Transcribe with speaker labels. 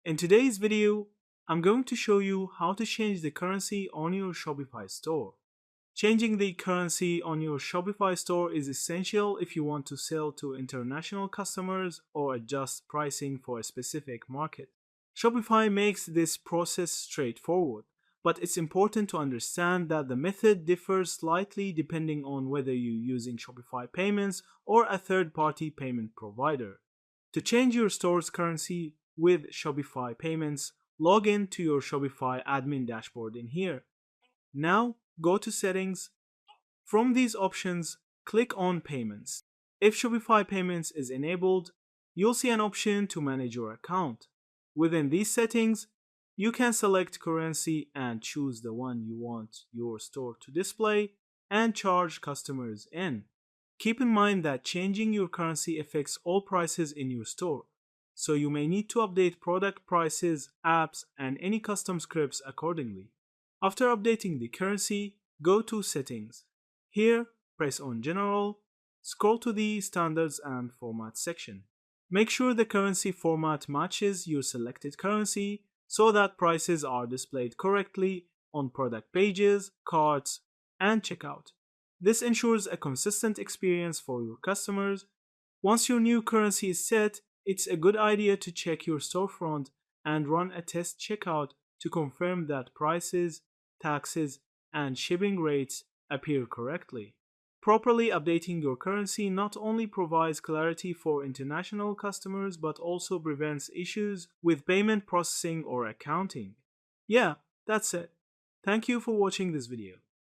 Speaker 1: In today's video, I'm going to show you how to change the currency on your Shopify store. Changing the currency on your Shopify store is essential if you want to sell to international customers or adjust pricing for a specific market. Shopify makes this process straightforward, but it's important to understand that the method differs slightly depending on whether you're using Shopify payments or a third-party payment provider. To change your store's currency with Shopify payments, log in to your Shopify admin dashboard in here. Now, go to Settings. From these options, click on Payments. If Shopify Payments is enabled, you'll see an option to manage your account. Within these settings, you can select currency and choose the one you want your store to display and charge customers in. Keep in mind that changing your currency affects all prices in your store, so you may need to update product prices, apps, and any custom scripts accordingly. After updating the currency, go to Settings. Here, press on General, scroll to the Standards and Format section. Make sure the currency format matches your selected currency so that prices are displayed correctly on product pages, carts, and checkout. This ensures a consistent experience for your customers. Once your new currency is set, it's a good idea to check your storefront and run a test checkout to confirm that prices, taxes, and shipping rates appear correctly. Properly updating your currency not only provides clarity for international customers but also prevents issues with payment processing or accounting. Yeah, that's it. Thank you for watching this video.